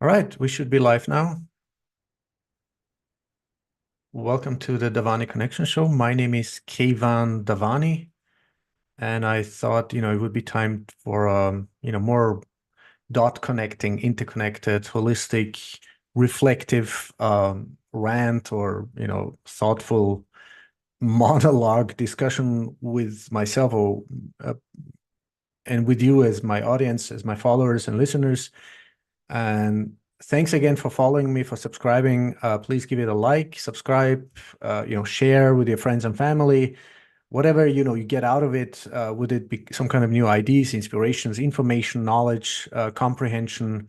All right, we should be live now. Welcome to the Davani Connection Show. My name is Keyvan Davani, and I thought, it would be time for, more dot connecting, interconnected, holistic, reflective rant or, thoughtful monologue discussion with myself or uh, and with you as my audience, as my followers and listeners. And thanks again for following me, for subscribing. Please give it a like, subscribe, share with your friends and family. Whatever, you get out of it, would it be some kind of new ideas, inspirations, information, knowledge, comprehension?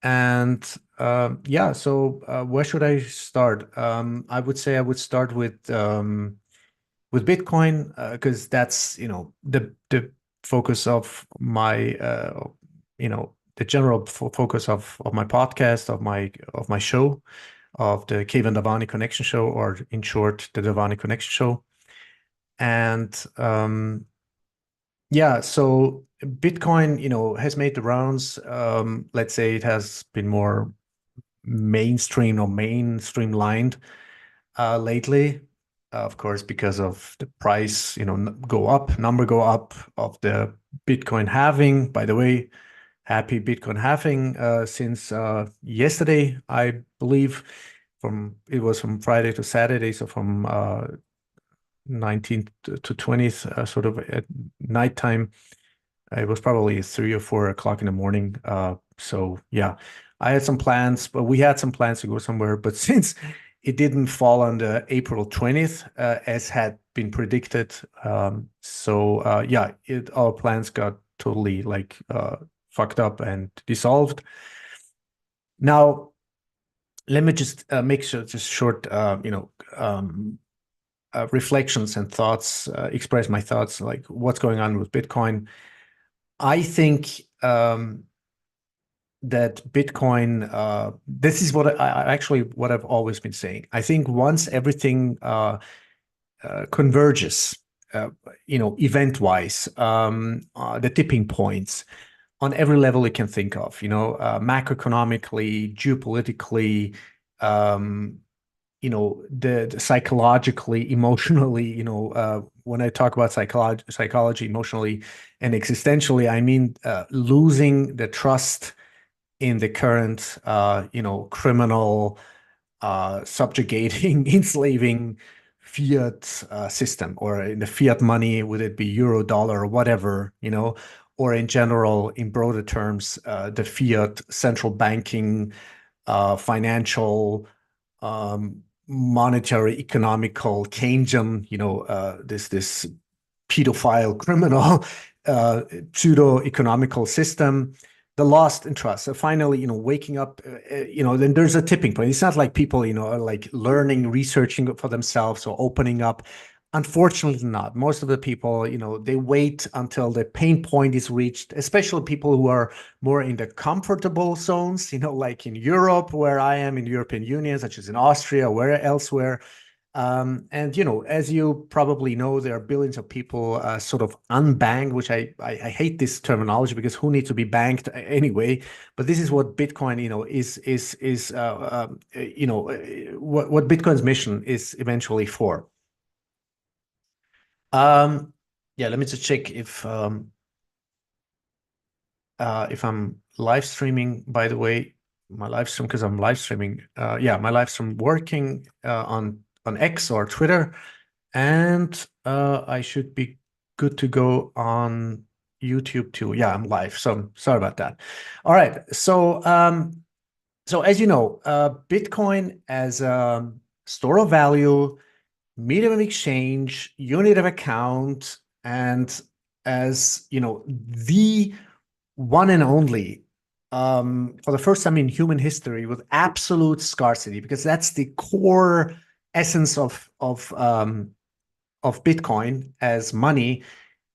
And so where should I start? I would say I would start with Bitcoin, because that's, the focus of my, the general focus of my podcast, of my show, of the Keyvan Davani Connection Show, or in short, the Davani Connection Show. And so Bitcoin, has made the rounds. Let's say it has been more mainstream or mainstreamlined lately. Of course, because of the price, number go up of the Bitcoin halving. By the way, happy Bitcoin halving since yesterday, I believe. It was from Friday to Saturday, so from 19th to 20th, sort of at nighttime. It was probably 3 or 4 o'clock in the morning. So yeah, I had some plans, but we had some plans to go somewhere. But since it didn't fall on the April 20th, as had been predicted, our plans got totally fucked up and dissolved. Now, let me just make sure, just short, reflections and thoughts, express my thoughts, like what's going on with Bitcoin. I think that Bitcoin, this is what what I've always been saying. I think once everything converges, event-wise, the tipping points on every level you can think of, macroeconomically, geopolitically, the psychologically, emotionally, when I talk about psychology, emotionally, and existentially, I mean losing the trust in the current, criminal, subjugating, enslaving fiat system, or in the fiat money, would it be euro, dollar, or whatever, or in general, in broader terms, the fiat central banking, financial, monetary, economical, Keynesian, this pedophile, criminal, pseudo-economical system, the lost in trust. So finally, waking up, then there's a tipping point. It's not like people, are like learning, researching for themselves or opening up. Unfortunately not. Most of the people, they wait until the pain point is reached, especially people who are more in the comfortable zones, like in Europe, where I am, in the European Union, such as in Austria, or elsewhere. And, as you probably know, there are billions of people sort of unbanked, which I hate this terminology, because who needs to be banked anyway? But this is what Bitcoin, what Bitcoin's mission is eventually for. Let me just check if I'm live streaming, by the way, my live stream, because I'm live streaming. My live stream working on X or Twitter, and I should be good to go on YouTube too. Yeah, I'm live, so sorry about that. All right, so as you know, Bitcoin as a store of value, medium of exchange, unit of account, and as the one and only, for the first time in human history, with absolute scarcity, because that's the core essence of Bitcoin as money,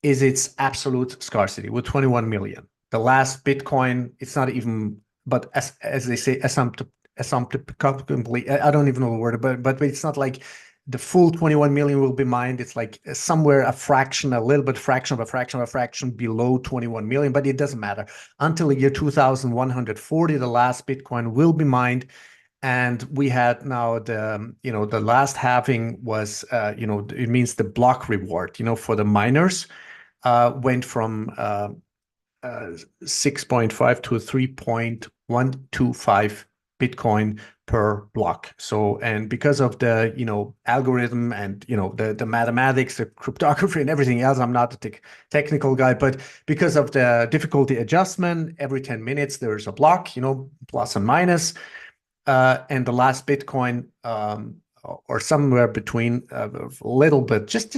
is its absolute scarcity with 21 million. The last Bitcoin, it's not even, but as they say, asymptotically, I don't even know the word, but it's not like the full 21 million will be mined. It's like somewhere a fraction, a little bit fraction of a fraction of a fraction below 21 million, but it doesn't matter. Until the year 2140, the last Bitcoin will be mined. And we had now the last halving was, it means the block reward, for the miners went from 6.5 to 3.125 Bitcoin per block. So, and because of the, algorithm and, the mathematics, the cryptography and everything else, I'm not a technical guy, but because of the difficulty adjustment, every 10 minutes, there's a block, plus and minus. And the last Bitcoin, or somewhere between a little bit, just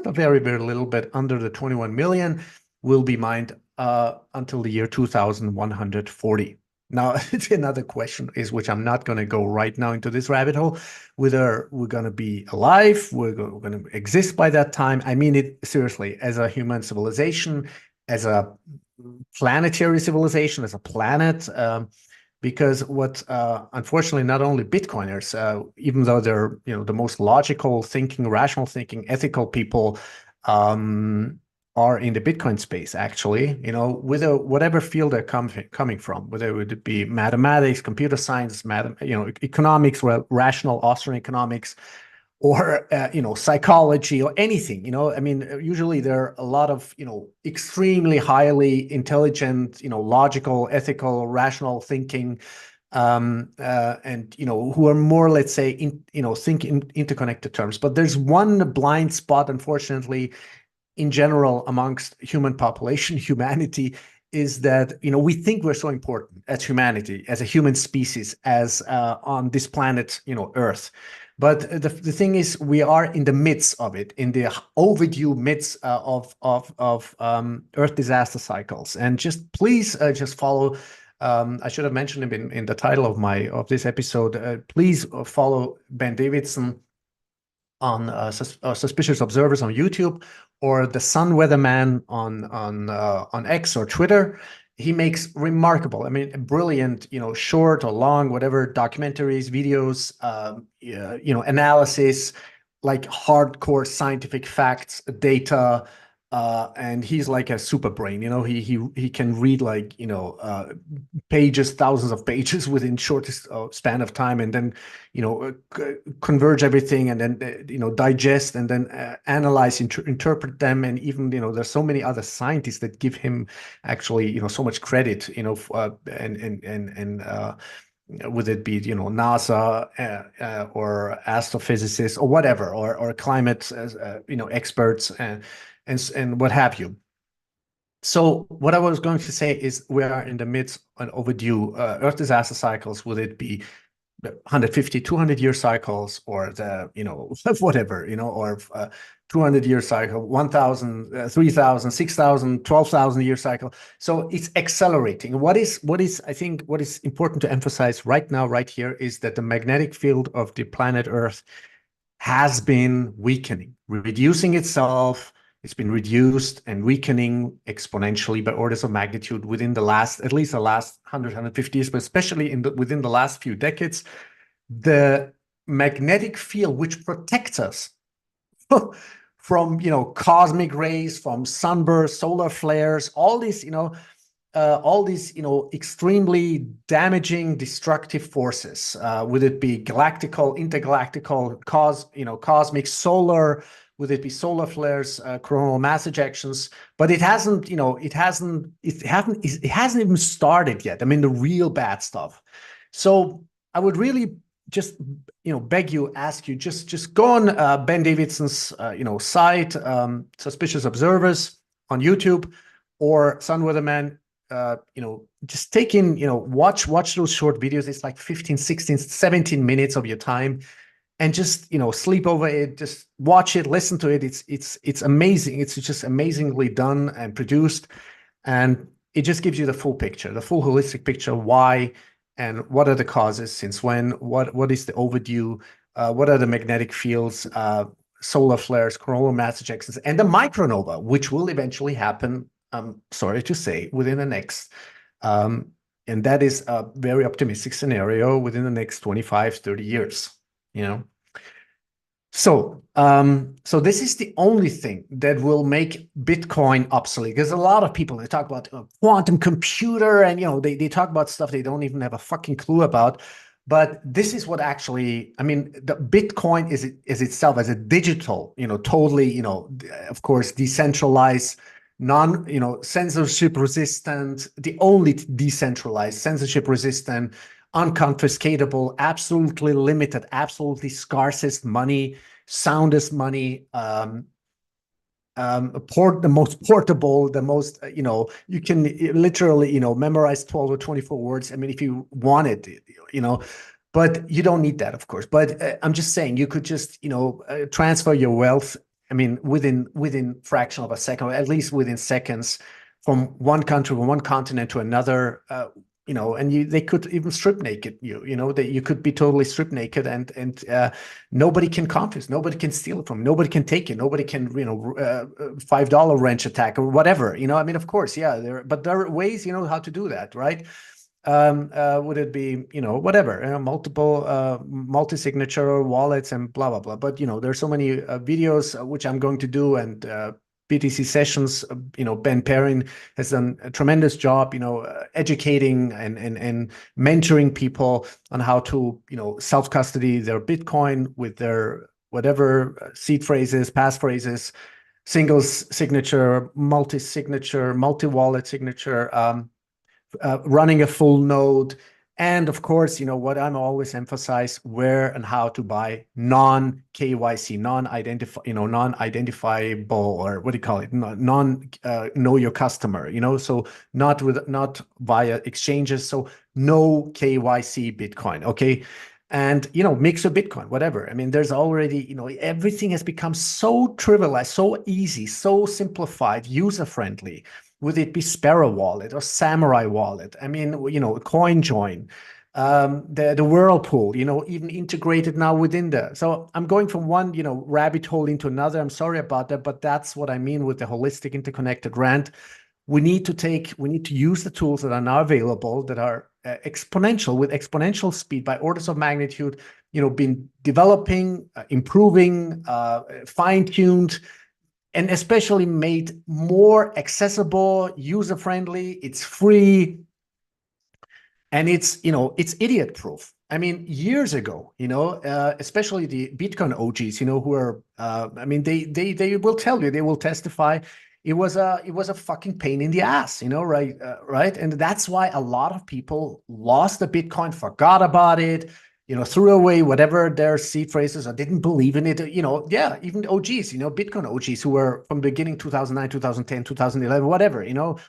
a very, very little bit under the 21 million will be mined until the year 2140. Now, another question is, which I'm not going to go right now into this rabbit hole, whether we're going to be alive, we're going to exist by that time. I mean it seriously, as a human civilization, as a planetary civilization, as a planet, because what, unfortunately, not only Bitcoiners, even though they're, the most logical thinking, rational thinking, ethical people, are in the Bitcoin space, actually, with whatever field they're coming from, whether it would be mathematics, computer science, economics, rational Austrian economics, or psychology or anything. I mean, usually there are a lot of extremely highly intelligent, logical, ethical, rational thinking, and who are more, let's say, think in interconnected terms. But there's one blind spot, unfortunately, in general amongst human population, humanity, is that we think we're so important as humanity, as a human species, as on this planet, Earth. But the thing is, we are in the midst of it, in the overdue midst of Earth disaster cycles. And just please just follow. I should have mentioned him in the title of this episode. Please follow Ben Davidson on Suspicious Observers on YouTube, or the Sun Weatherman on X or Twitter. He makes remarkable, I mean, brilliant, short or long, whatever, documentaries, videos, analysis, like hardcore scientific facts, data, and he's like a super brain. He can read like pages, thousands of pages within shortest span of time, and then converge everything, and then digest, and then analyze, interpret them, and even there's so many other scientists that give him actually so much credit, and would it be NASA or astrophysicists or whatever, or climate experts and what have you. So what I was going to say is, we are in the midst of overdue Earth disaster cycles, would it be 150, 200-year cycles, or the, whatever, or 200-year cycle, 1,000, 3,000, 6,000, 12,000-year cycle. So it's accelerating. What is I think what is important to emphasize right now, right here, is that the magnetic field of the planet Earth has been weakening, reducing itself. It's been reduced and weakening exponentially by orders of magnitude within at least the last 100, 150 years, but especially within the last few decades. The magnetic field, which protects us from cosmic rays, from sunbursts, solar flares, all these extremely damaging, destructive forces, would it be galactical, intergalactical, cosmic, solar, would it be solar flares, coronal mass ejections? But it hasn't even started yet. I mean, the real bad stuff. So I would really just ask you, just go on Ben Davidson's site, Suspicious Observers on YouTube, or Sun Weatherman. Just take in, watch those short videos. It's like 15, 16, 17 minutes of your time, and just sleep over it, just watch it, listen to it. It's amazing. It's just amazingly done and produced, and it just gives you the full picture, the full holistic picture. Why and what are the causes, since when, what is the overdue, what are the magnetic fields, solar flares, coronal mass ejections, and the micronova, which will eventually happen, sorry to say, within the next and that is a very optimistic scenario, within the next 25, 30 years. So this is the only thing that will make Bitcoin obsolete. Because a lot of people, they talk about quantum computer, and they talk about stuff they don't even have a fucking clue about. But this is what actually, I mean, the Bitcoin is itself as a digital, totally, of course, decentralized, censorship resistant, the only decentralized, censorship resistant, unconfiscatable, absolutely limited, absolutely scarcest money, soundest money, the most portable, the most, you can literally, memorize 12 or 24 words. I mean, if you wanted, but you don't need that, of course. But I'm just saying, you could just, transfer your wealth. I mean, within fraction of a second, or at least within seconds, from one country, from one continent to another. And they could even strip naked you, that you could be totally strip naked, and nobody can confiscate, nobody can steal it from, nobody can take it, nobody can, $5 wrench attack or whatever, I mean, of course, yeah, there are ways, how to do that, right? Would it be, whatever, multiple multi-signature wallets and blah, blah, blah. But, there's so many videos, which I'm going to do, and BTC sessions, Ben Perrin has done a tremendous job, educating and mentoring people on how to, self-custody their Bitcoin with their whatever seed phrases, passphrases, single signature, multi-signature, multi-wallet signature, running a full node. And of course, what I'm always emphasize, where and how to buy non-KYC, non-identifiable, or what do you call it? Know your customer, so not via exchanges. So no KYC Bitcoin. Okay. And, mix a Bitcoin, whatever. I mean, there's already, everything has become so trivialized, so easy, so simplified, user-friendly. Would it be Sparrow Wallet or Samurai Wallet? I mean, CoinJoin, the Whirlpool, even integrated now within there. So I'm going from one, rabbit hole into another. I'm sorry about that, but that's what I mean with the holistic interconnected rant. We need to use the tools that are now available, that are exponential, with exponential speed, by orders of magnitude, been developing, improving, fine-tuned, and especially made more accessible, user-friendly. It's free, and it's idiot proof. I mean, years ago, especially the Bitcoin OGs, who are, I mean, they will tell you, they will testify, it was a fucking pain in the ass, right? Right. And that's why a lot of people lost the Bitcoin, forgot about it, threw away whatever their seed phrases, or didn't believe in it, yeah, even OGs, Bitcoin OGs, who were from the beginning, 2009, 2010, 2011, whatever,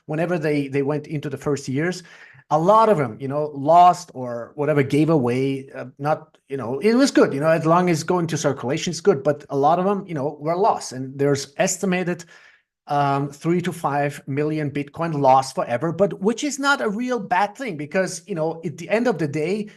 whenever they went into the first years, a lot of them, lost or whatever, gave away, not, it was good, as long as going to circulation is good, but a lot of them, were lost. And there's estimated 3 to 5 million Bitcoin lost forever, but which is not a real bad thing, because, at the end of the day,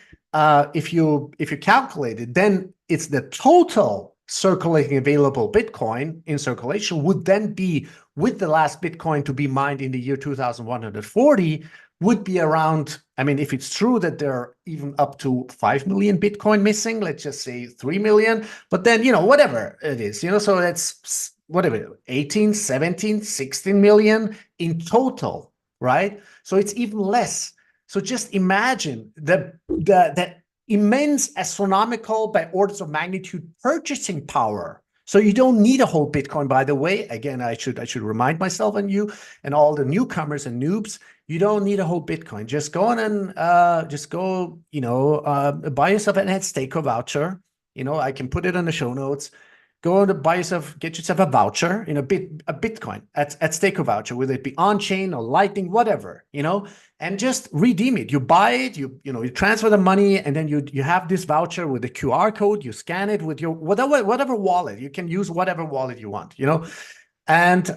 if you calculate it, then it's the total circulating available Bitcoin in circulation would then be, with the last Bitcoin to be mined in the year 2140, would be around, I mean, if it's true that there are even up to 5 million Bitcoin missing, let's just say 3 million, but then, whatever it is, so that's whatever, 18, 17, 16 million in total, right? So it's even less. So just imagine the immense, astronomical, by orders of magnitude purchasing power. So you don't need a whole Bitcoin, by the way. Again, I should remind myself and you and all the newcomers and noobs, you don't need a whole Bitcoin. Just go on and buy yourself an Staker voucher. I can put it in the show notes. Go to get yourself a voucher, a Bitcoin at Staker voucher, whether it be on chain or Lightning, whatever, and just redeem it. You buy it, you transfer the money, and then you have this voucher with a QR code. You scan it with your whatever wallet. You can use whatever wallet you want, and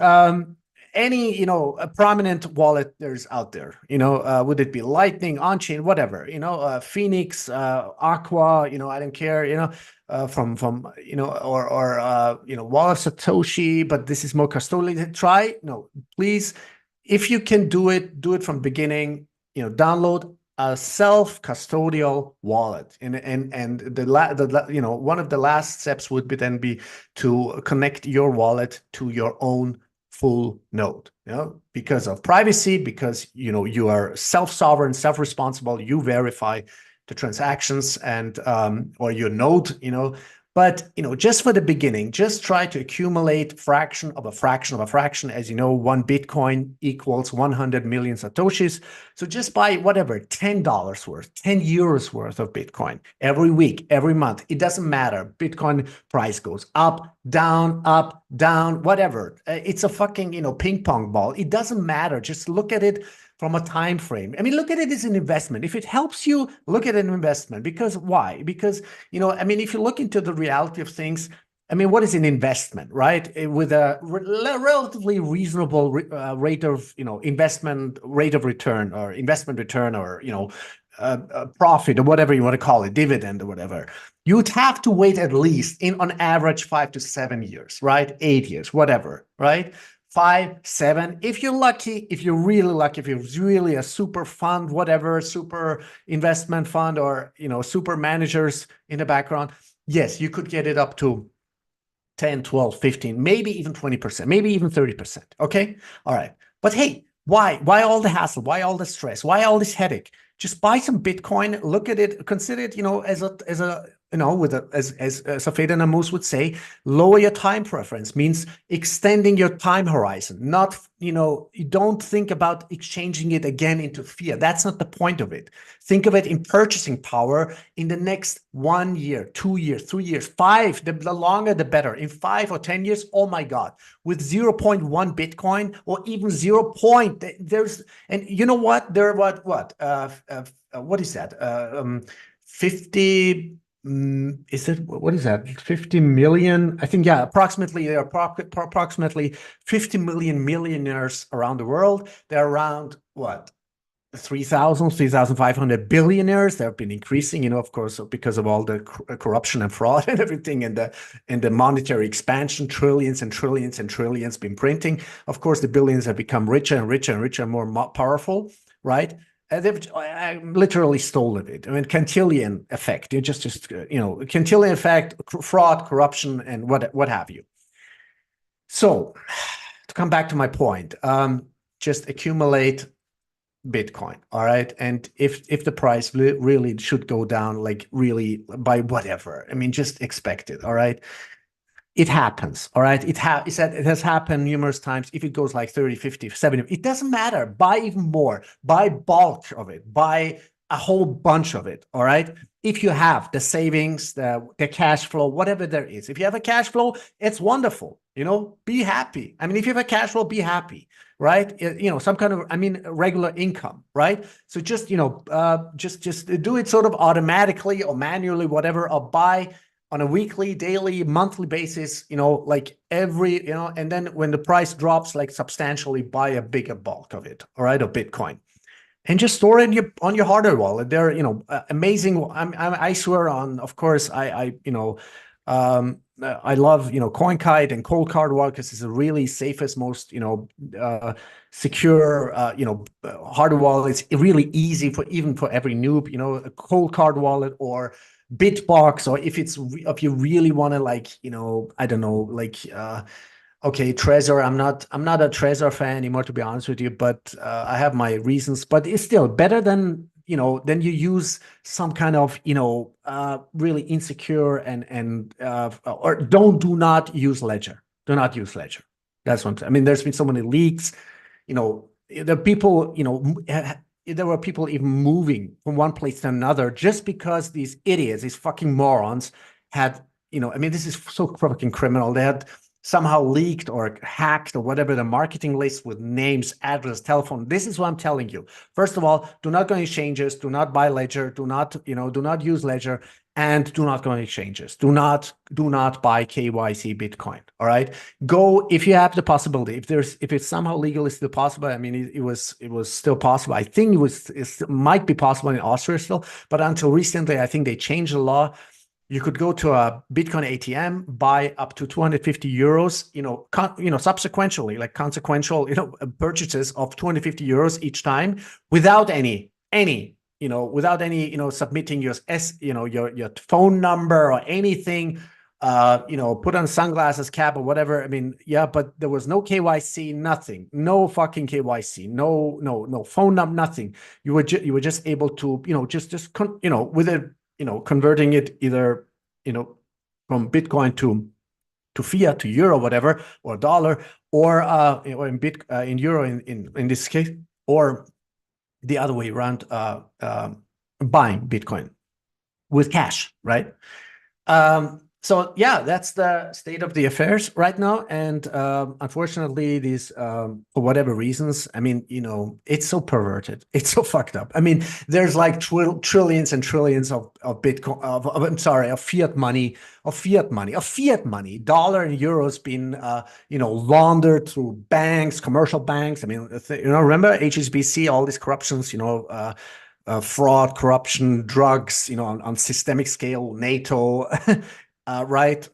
any a prominent wallet there's out there, would it be Lightning, on chain, whatever, Phoenix, Aqua, I don't care, from Wallet Satoshi, but this is more custodial. Try, no, please, if you can do it from beginning, download a self-custodial wallet, and one of the last steps would be to connect your wallet to your own full node, because of privacy, because you are self-sovereign, self-responsible, you verify the transactions and or your node, but just for the beginning, just try to accumulate fraction of a fraction of a fraction. As you know, 1 Bitcoin equals 100 million Satoshis. So just buy whatever, $10 worth, 10 euros worth of Bitcoin every week, every month. It doesn't matter. Bitcoin price goes up, down, whatever. It's a fucking, ping pong ball. It doesn't matter. Just look at it from a time frame. I mean, look at it as an investment. If it helps you, look at an investment. Because why? Because, if you look into the reality of things, what is an investment, right? With a relatively reasonable rate of, investment rate of return, or investment return, or, profit, or whatever you want to call it, dividend or whatever. You'd have to wait at least on average 5 to 7 years, right? 8 years, whatever, right? 5, 7. If you're lucky, if you're really lucky, if you're really a super fund, whatever, super investment fund, or, super managers in the background, yes, you could get it up to 10, 12, 15, maybe even 20%, maybe even 30%. Okay. All right. But hey, why all the hassle? Why all the stress? Why all this headache? Just buy some Bitcoin, look at it, consider it, as a as Safed and Amos would say, lower your time preference, means extending your time horizon. Not, you don't think about exchanging it again into fiat. That's not the point of it. Think of it in purchasing power in the next 1 year, 2 years, 3 years, 5. The longer, the better. In 5 or 10 years, oh my God, with 0.1 Bitcoin, or even 0. There's, and you know what? There are what is that? 50. Is it, what is that? 50 million? I think, yeah, approximately, there are approximately 50 million millionaires around the world. There are around, 3,500 billionaires. They've been increasing, of course, because of all the corruption and fraud and everything, and the monetary expansion, trillions and trillions and trillions been printing. Of course, the billions have become richer and richer and richer and more powerful, right? They've literally stolen it. Cantillon effect. Cantillon effect, fraud, corruption, and what have you. So, to come back to my point, just accumulate Bitcoin, all right? And if the price really should go down, like really by whatever, just expect it, all right? It happens, all right? It has happened numerous times. If it goes like 30, 50, 70, it doesn't matter. Buy even more. Buy bulk of it. Buy a whole bunch of it, all right? If you have the savings, the cash flow, whatever there is. If you have a cash flow, it's wonderful, be happy. If you have a cash flow, be happy, right? Some kind of, regular income, right? So just, just do it sort of automatically or manually, whatever, or buy on a weekly, daily, monthly basis, like every, and then when the price drops, like substantially, buy a bigger bulk of it, all right, of Bitcoin, and just store it on your hardware wallet. They're, amazing. I swear on, of course, I love, CoinKite and Cold Card Wallet, because it's the really safest, most, secure, hardware wallet. It's really easy even for every noob, a Cold Card Wallet or Bitbox, or if you really want to, like, I don't know, like, okay, Trezor. I'm not a Trezor fan anymore, to be honest with you, but I have my reasons. But it's still better than then you use some kind of really insecure or do not use Ledger. Do not use Ledger. That's what there's been so many leaks. The people there were people even moving from one place to another just because these idiots, these fucking morons, had this is so fucking criminal. They had somehow leaked or hacked or whatever the marketing list with names, address, telephone. This is what I'm telling you. First of all, do not go on exchanges. Do not buy Ledger. Do not use Ledger, and do not go on exchanges. Do not buy KYC Bitcoin. All right. Go if you have the possibility. If it's somehow legally still possible. It was still possible. I think it might be possible in Austria still, but until recently, I think they changed the law. You could go to a Bitcoin ATM, buy up to 250 euros, subsequently, like consequential, purchases of 250 euros each time without any without any, submitting your your phone number or anything, put on sunglasses, cap or whatever. I mean, yeah, but there was no KYC, nothing, no fucking KYC, no phone number, nothing. You were just able to, with it, converting it either, from Bitcoin to fiat, to euro, whatever, or dollar, or in euro in this case, or the other way around, buying Bitcoin with cash, right? So yeah, that's the state of the affairs right now. And unfortunately, these, for whatever reasons, I mean, it's so perverted. It's so fucked up. I mean, there's like trillions and trillions of Bitcoin, I'm sorry, of fiat money, dollar and euros being, laundered through banks, commercial banks. I mean, remember HSBC, all these corruptions, fraud, corruption, drugs, on systemic scale, NATO, right?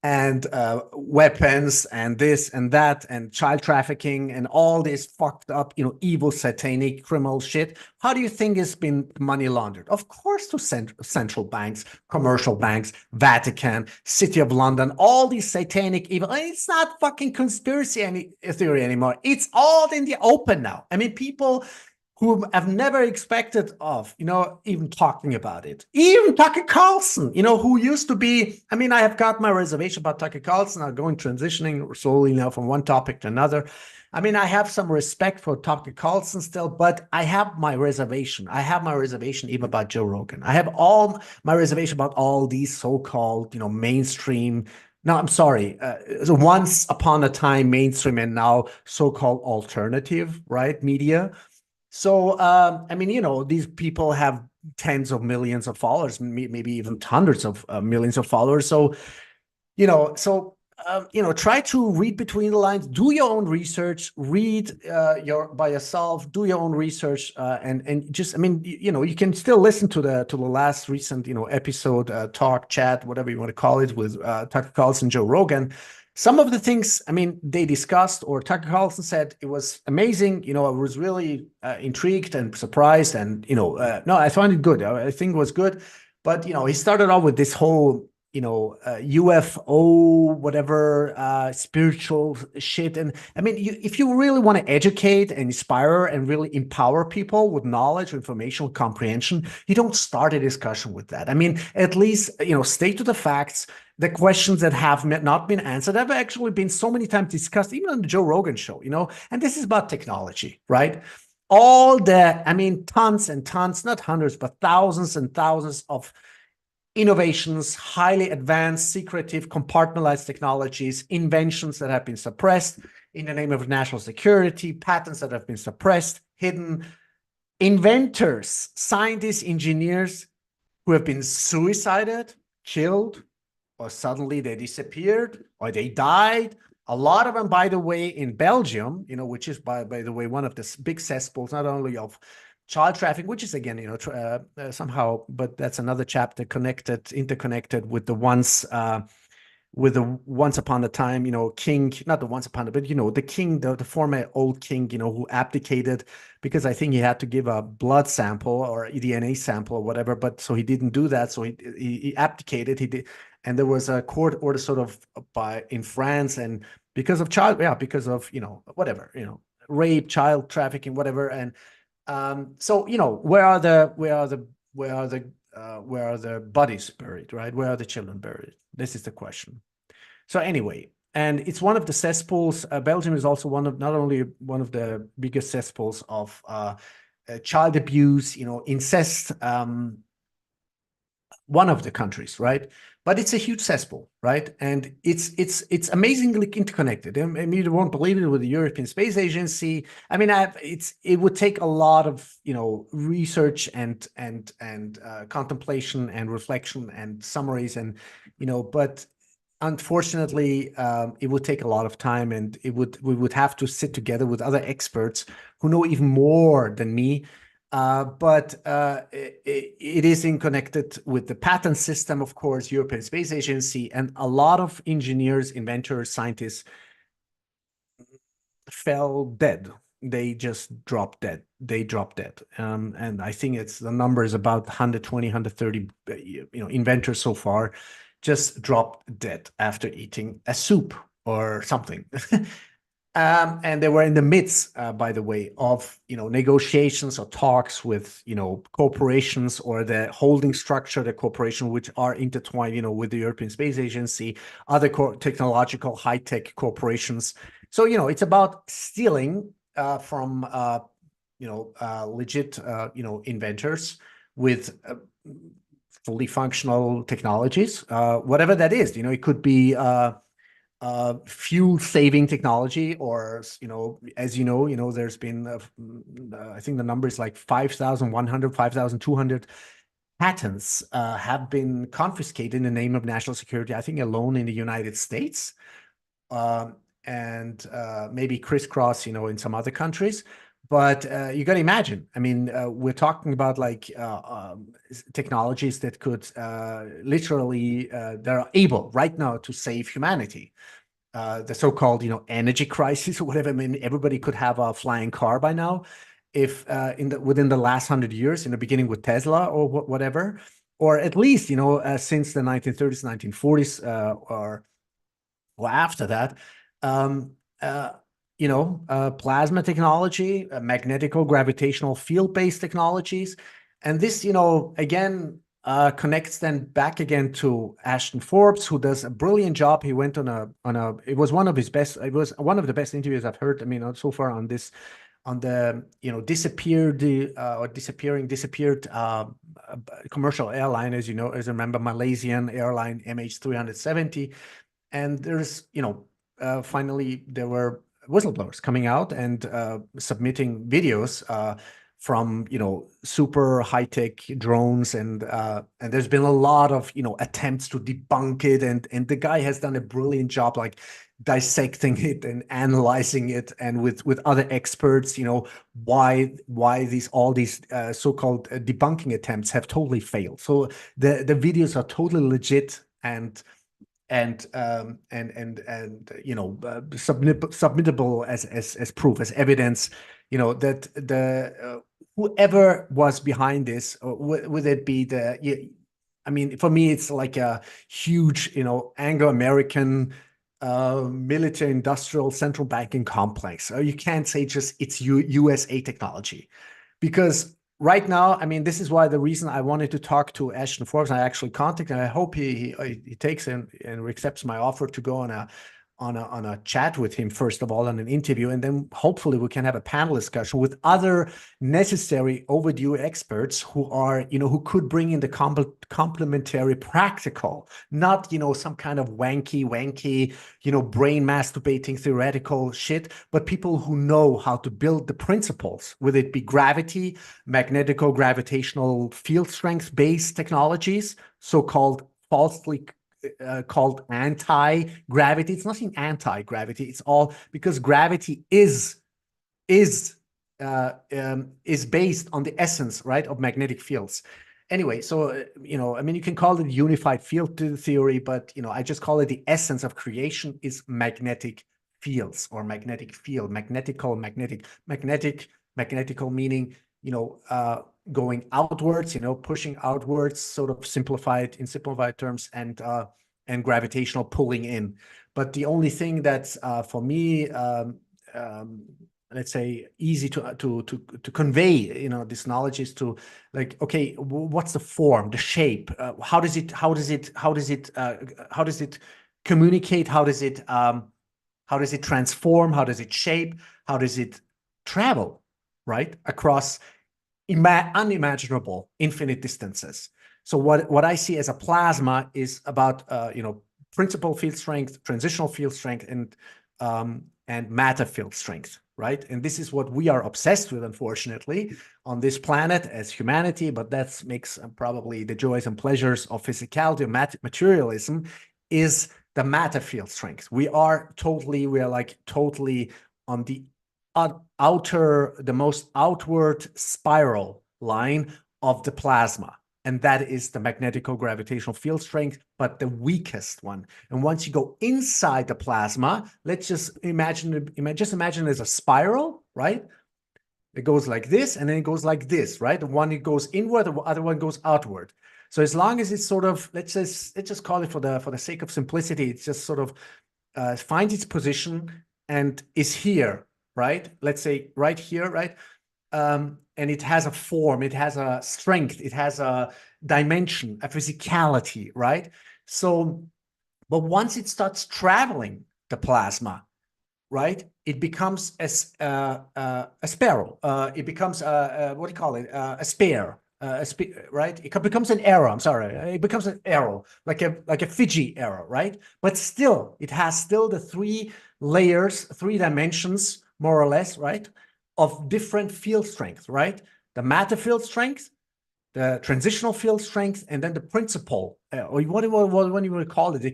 And weapons and this and that and child trafficking and all this fucked up, evil, satanic, criminal shit. How do you think it's been money laundered? Of course, to central banks, commercial banks, Vatican, City of London, all these satanic evil. It's not fucking conspiracy theory anymore. It's all in the open now. I mean, people who I've never expected of, even talking about it. Even Tucker Carlson, who used to be, I mean, I have got my reservation about Tucker Carlson. I'm transitioning slowly now from one topic to another. I mean, I have some respect for Tucker Carlson still, but I have my reservation. I have my reservation even about Joe Rogan. I have all my reservation about all these so-called, mainstream, no, I'm sorry. Once upon a time, mainstream and now so-called alternative, right, media. So, I mean, these people have tens of millions of followers, maybe even hundreds of millions of followers. So, try to read between the lines, do your own research, read by yourself, do your own research, and just, I mean, you can still listen to the last recent, episode, talk, chat, whatever you want to call it, with Tucker Carlson, Joe Rogan. Some of the things, I mean, they discussed, or Tucker Carlson said, it was amazing. I was really intrigued and surprised, and no, I found it good. I think it was good, but he started off with this whole UFO, whatever, spiritual shit. And I mean, if you really want to educate and inspire and really empower people with knowledge, information, comprehension, you don't start a discussion with that. I mean, at least, stay to the facts. The questions that have not been answered have actually been so many times discussed, even on the Joe Rogan show, and this is about technology, right? I mean, tons and tons, not hundreds, but thousands and thousands of innovations, highly advanced, secretive, compartmentalized technologies, inventions that have been suppressed in the name of national security, patents that have been suppressed, hidden, inventors, scientists, engineers who have been suicided, killed, or suddenly they disappeared, or they died. A lot of them, by the way, in Belgium, which is, by the way, one of the big cesspools, not only of child trafficking, which is, again, somehow, but that's another chapter, interconnected with the once upon a time, king, not the once upon a, but, the king, the former old king, who abdicated because I think he had to give a blood sample or a DNA sample or whatever, but so he didn't do that. So he abdicated. He did. And there was a court order sort of in France, and because of because of, whatever, rape, child trafficking, whatever. And so, where are the bodies buried, right? Where are the children buried? This is the question. So anyway, and it's one of the cesspools. Belgium is also not only one of the biggest cesspools of child abuse, incest, one of the countries, right? But it's a huge cesspool, right? And it's amazingly interconnected. I mean, you won't believe it, with the European Space Agency. I mean, it would take a lot of research and contemplation and reflection and summaries, and but unfortunately, it would take a lot of time, and we would have to sit together with other experts who know even more than me. But it is connected with the patent system, of course, European Space Agency, and a lot of engineers, inventors, scientists fell dead, they just drop dead. They drop dead. And I think the number is about 120, 130, inventors so far just dropped dead after eating a soup or something. And they were in the midst, by the way, of negotiations or talks with corporations or the holding structure, the corporation which are intertwined, with the European Space Agency, other technological high-tech corporations. So it's about stealing from legit inventors with fully functional technologies, whatever that is. It could be fuel-saving technology, or as there's been I think the number is like 5,100, 5,200 patents have been confiscated in the name of national security, I think alone in the United States, and maybe crisscross in some other countries. But you got to imagine, I mean, we're talking about like technologies that could literally, they're able right now to save humanity. The so-called, energy crisis or whatever. I mean, everybody could have a flying car by now if within the last 100 years, in the beginning with Tesla or whatever, or at least, since the 1930s, 1940s, or after that. Plasma technology, magnetical gravitational field-based technologies. And this, again, connects then back again to Ashton Forbes, who does a brilliant job. He went it was one of the best interviews I've heard, I mean, so far on the disappeared commercial airline, as I remember, Malaysian airline MH370. And there's, finally there were whistleblowers coming out and submitting videos from super high-tech drones, and there's been a lot of attempts to debunk it, and the guy has done a brilliant job, like dissecting it and analyzing it, and with other experts, why all these so-called debunking attempts have totally failed. So the videos are totally legit and submittable as proof, as evidence, that the whoever was behind this, would it be I mean, for me, it's like a huge, Anglo-American military industrial central banking complex. You can't say just it's USA technology, because right now, I mean, this is why the reason I wanted to talk to Ashton Forbes. I actually contacted him. I hope he takes and accepts my offer to go on a chat with him, first of all, on an interview, and then hopefully we can have a panel discussion with other necessary overdue experts who are, who could bring in the complementary practical, not, some kind of wanky, brain masturbating theoretical shit, but people who know how to build the principles, whether it be gravity, magnetical gravitational field strength based technologies, so-called falsely called anti-gravity. It's nothing anti-gravity. It's all because gravity is based on the essence, right, of magnetic fields. Anyway, so I mean, you can call it unified field theory, but I just call it the essence of creation is magnetic fields, or magnetic field, magnetical meaning going outwards, pushing outwards, sort of simplified terms, and gravitational pulling in. But the only thing that's for me, let's say, easy to convey, this knowledge is to, like, okay, what's the form, the shape? How does it communicate? How does it transform? How does it shape? How does it travel, right, across unimaginable infinite distances? So what I see as a plasma is about principal field strength, transitional field strength, and matter field strength, right? And this is what we are obsessed with, unfortunately, on this planet as humanity. But that makes probably the joys and pleasures of physicality, of materialism, is the matter field strength. We are totally on the the most outward spiral line of the plasma, and that is the magnetical gravitational field strength, but the weakest one. And once you go inside the plasma, let's just imagine it as a spiral, right? It goes like this, and then it goes like this, right? The one it goes inward, the other one goes outward. So as long as it's sort of, let's just call it for the sake of simplicity, it's just sort of finds its position and is here, right? Let's say right here, right? And it has a form, it has a strength, it has a dimension, a physicality, right? So, but once it starts traveling the plasma, right, it becomes a sparrow. It becomes what do you call it? A spare. Right? It becomes an arrow. I'm sorry. It becomes an arrow, like a Fiji arrow, right? But still, it has still the three layers, three dimensions, more or less, right, of different field strength, right? The matter field strength, the transitional field strength, and then the principal, or what you would call it, the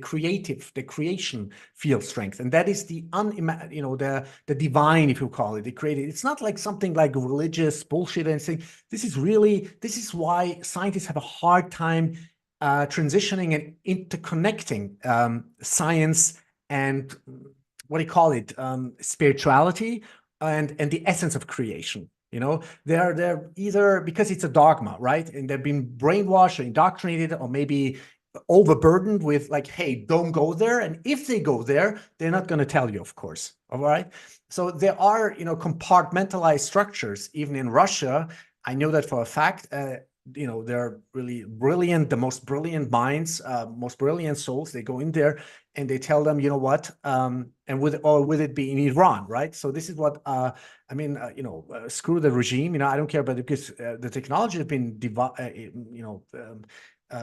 creation field strength, and that is the the divine, if you call it, the created. It's not like something like religious bullshit and saying this is why scientists have a hard time transitioning and interconnecting science and what do you call it, spirituality and the essence of creation. They're either because it's a dogma, right? And they've been brainwashed or indoctrinated or maybe overburdened with like, hey, don't go there. And if they go there, they're not going to tell you, of course. All right. So there are, compartmentalized structures, even in Russia. I know that for a fact. They're really brilliant, the most brilliant minds, most brilliant souls. They go in there and they tell them, you know what, and with it be in Iran, right? So this is what screw the regime. I don't care about it because the technology has been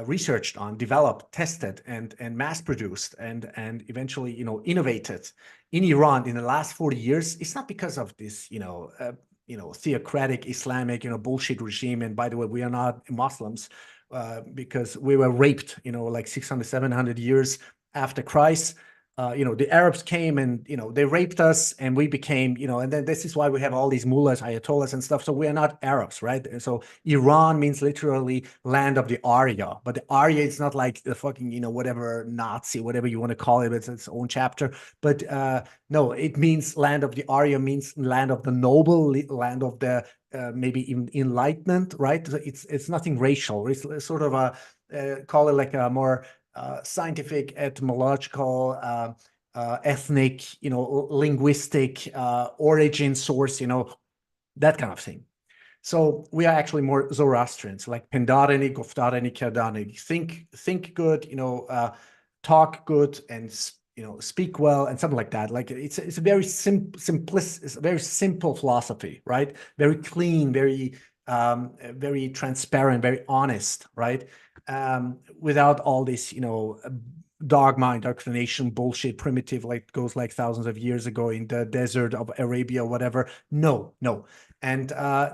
researched on, developed, tested, and mass produced, and eventually innovated in Iran in the last 40 years. It's not because of this theocratic Islamic bullshit regime. And by the way, we are not Muslims because we were raped like 600, 700 years after Christ. The Arabs came and, they raped us and we became, and then this is why we have all these mullahs, ayatollahs and stuff. So we are not Arabs, right? And so Iran means literally land of the Arya, but the Arya is not like the fucking, whatever Nazi, whatever you want to call it. It's its own chapter. But no, it means land of the Arya means land of the noble, land of the maybe even enlightenment, right? It's nothing racial. It's sort of call it like a more scientific, etymological, ethnic, linguistic origin source, that kind of thing. So we are actually more Zoroastrians, like Pendareni, Goftareni, Kerdani. Think good, talk good, and speak well, and something like that. Like it's a very it's a very simple philosophy, right? Very clean, very transparent, very honest, right? Without all this, dogma, indoctrination, bullshit, primitive, like goes like thousands of years ago in the desert of Arabia, whatever. No. And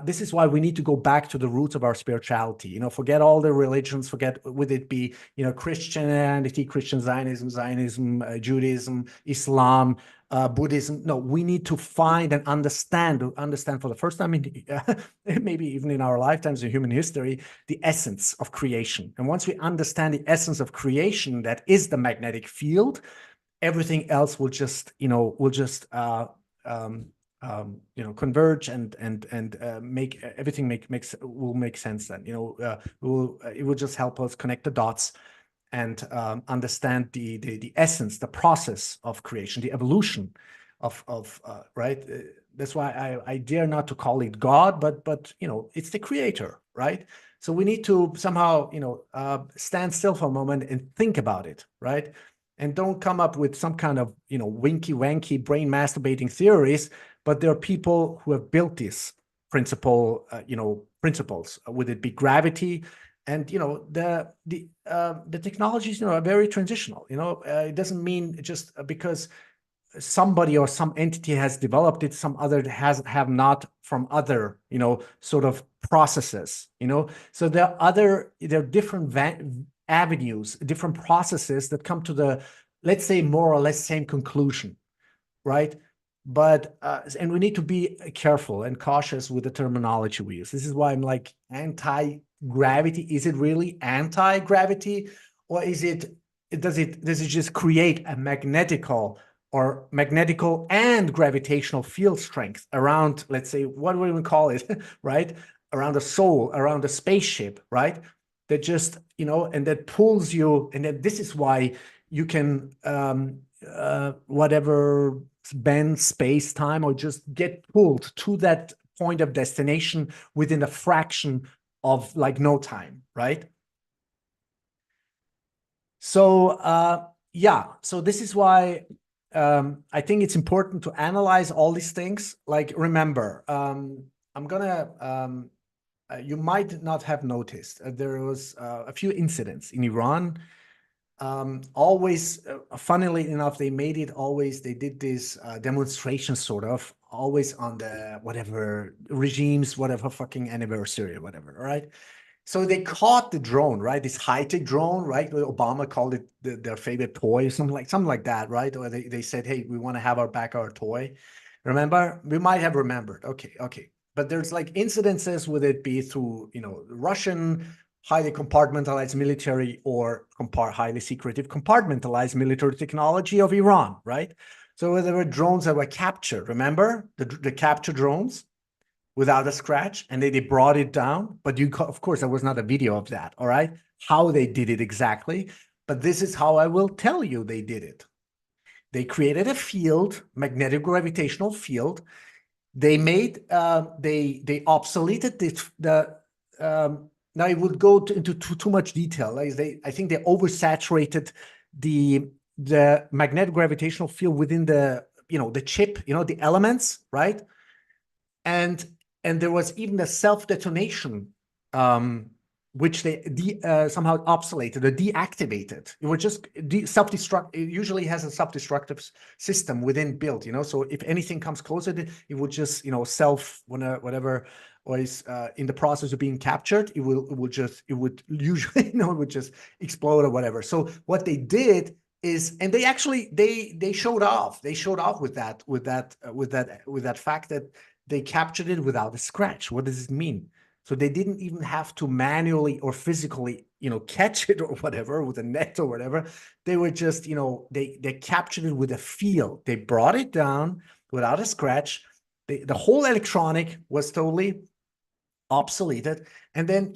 this is why we need to go back to the roots of our spirituality. Forget all the religions, forget would it be, Christianity, Christian Zionism, Judaism, Islam, Buddhism. No, we need to find and understand for the first time maybe even in our lifetimes in human history, the essence of creation. And once we understand the essence of creation, that is the magnetic field, everything else will just converge and make everything will make sense then. It will just help us connect the dots and understand the essence, the process of creation, the evolution of right. That's why I dare not to call it God, but it's the creator, right? So we need to somehow stand still for a moment and think about it, right? And don't come up with some kind of winky wanky brain masturbating theories. But there are people who have built these principles. Would it be gravity? And the technologies are very transitional. It doesn't mean just because somebody or some entity has developed it, some other have not from other sort of processes. So there are different avenues, different processes that come to the, let's say, more or less same conclusion, right? But and we need to be careful and cautious with the terminology we use. This is why I'm like anti-gravity. Is it really anti-gravity, or does it just create a magnetical or magnetical and gravitational field strength around, let's say, what do we even call it, right? Around a soul, around a spaceship, right? That just, and that pulls you. And then this is why you can, whatever, bend space time or just get pulled to that point of destination within a fraction of like no time, right? So yeah, so this is why I think it's important to analyze all these things. Like, remember, I'm gonna you might not have noticed there was a few incidents in Iran. Always, funnily enough, they made it always. They did this demonstration, sort of, always on the whatever regimes, whatever fucking anniversary or whatever, right? So they caught the drone, right? This high-tech drone, right? Obama called it their favorite toy, something like that, right? Or they said, hey, we want to have our toy. Remember? We might have remembered. Okay. But there's like incidences, would it be through, Russian highly compartmentalized military or highly secretive compartmentalized military technology of Iran, right? So there were drones that were captured, remember? The capture drones without a scratch, and they brought it down. But of course, there was not a video of that, all right? How they did it exactly. But this is how I will tell you they did it. They created a field, magnetic gravitational field. They made, they obsoleted now it would go into too much detail. Like I think they oversaturated the magnetic gravitational field within the chip, the elements, right? And there was even a self-detonation, which they somehow obsoleted or deactivated. It was just self-destruct. It usually has a self-destructive system within built, so if anything comes closer, it would just, whatever was in the process of being captured, it would usually, it would just explode or whatever. So what they did is, and they actually, they showed off with that fact that they captured it without a scratch. What does it mean? So they didn't even have to manually or physically, catch it or whatever with a net or whatever. They were just, they captured it with a feel. They brought it down without a scratch. The whole electronic was totally obsoleted. And then,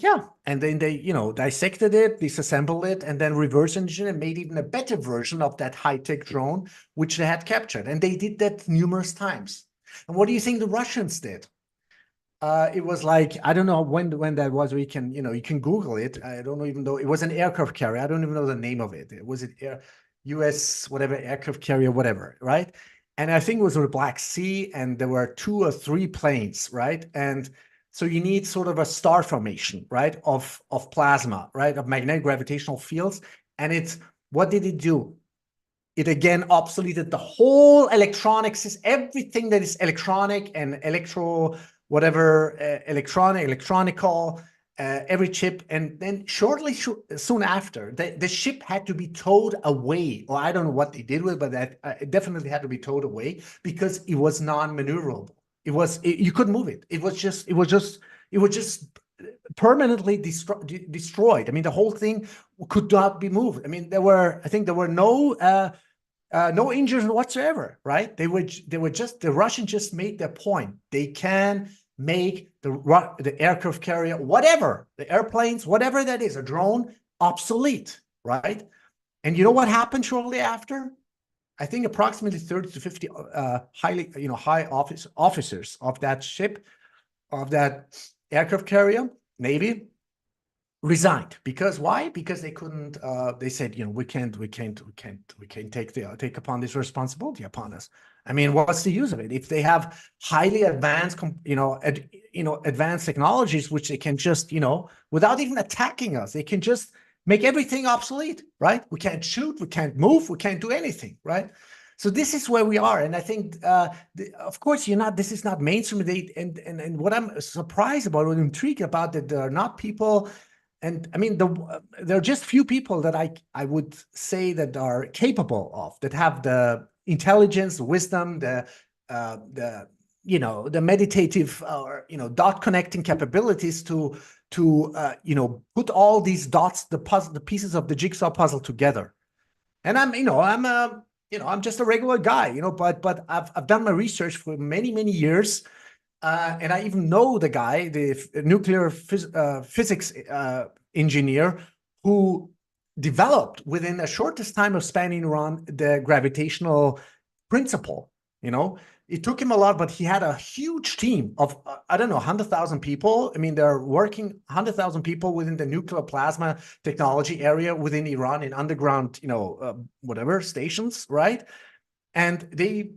they, dissected it, disassembled it, and then reverse engineered and made even a better version of that high-tech drone, which they had captured. And they did that numerous times. And what do you think the Russians did? It was like, I don't know when that was. You can Google it. I don't know, even though it was an aircraft carrier. I don't even know the name of it. Was it US, whatever, aircraft carrier, whatever, right? And I think it was the Black Sea, and there were 2 or 3 planes, right? And so you need sort of a star formation, right, of plasma, right, of magnetic gravitational fields. And what did it do? It again obsoleted the whole electronics, everything that is electronic and electronical, every chip. And then soon after, the ship had to be towed away. Or I don't know what they did with it, but that it definitely had to be towed away because it was non-maneuverable. You couldn't move it. It was just permanently destroyed. I mean, the whole thing could not be moved. I mean, I think there were no injuries whatsoever, right? The Russians just made their point. They can make the aircraft carrier, whatever, the airplanes, whatever that is, a drone, obsolete, right? And you know what happened shortly after? I think approximately 30 to 50 high officers of that ship, of that aircraft carrier, Navy, resigned. Because why? Because they couldn't. They said, we can't take upon this responsibility upon us. I mean, what's the use of it if they have highly advanced, advanced technologies, which they can just, without even attacking us, they can just make everything obsolete, right? We can't shoot, we can't move, we can't do anything, right? So this is where we are, and I think, of course, this is not mainstream. And what I'm surprised about, what I'm intrigued about, that there are not people. And I mean, there are just few people that I would say that are capable of, that have the intelligence, the wisdom, the meditative, or dot connecting capabilities to put all these dots, the pieces of the jigsaw puzzle together. And I'm I'm just a regular guy, but I've done my research for many, many years. And I even know the guy, the nuclear physics engineer, who developed within a shortest time of span in Iran the gravitational principle. It took him a lot, but he had a huge team of, I don't know, 100,000 people. I mean, they're working 100,000 people within the nuclear plasma technology area within Iran in underground, whatever stations, right? And he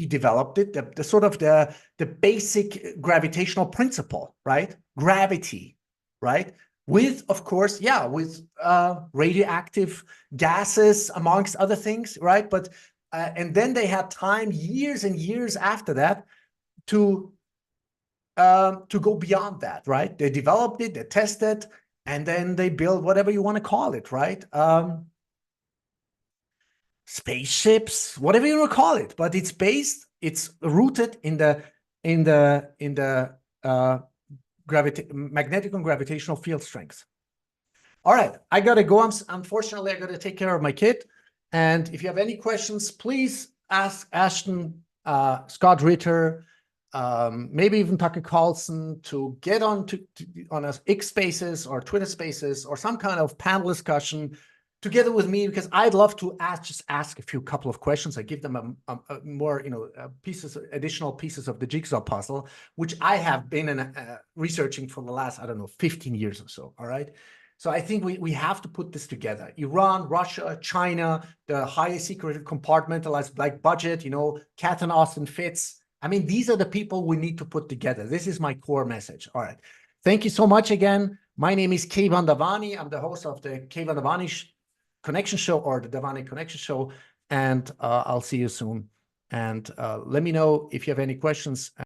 developed it, the sort of the basic gravitational principle, right? Gravity, right? With, of course, with radioactive gases, amongst other things, right? But and then they had time, years and years after that, to go beyond that, right? They developed it, they tested, and then they built whatever you want to call it, right? Spaceships, whatever you want to call it, but it's rooted in the magnetic and gravitational field strength. All right, I gotta go. Unfortunately, I gotta take care of my kid. And if you have any questions, please ask Ashton, Scott Ritter, maybe even Tucker Carlson, to get on us X Spaces or Twitter Spaces or some kind of panel discussion together with me, because I'd love to ask a couple of questions. I give them a more, additional pieces of the jigsaw puzzle, which I have been researching for the last, 15 years or so. All right. So I think we have to put this together. Iran, Russia, China, the highly secretive compartmentalized like budget, Cat and Austin fits. I mean, these are the people we need to put together. This is my core message. All right. Thank you so much again. My name is Keyvan Davani. I'm the host of the Keyvan Davani Connection Show, or the Davani Connection Show. And I'll see you soon. And let me know if you have any questions.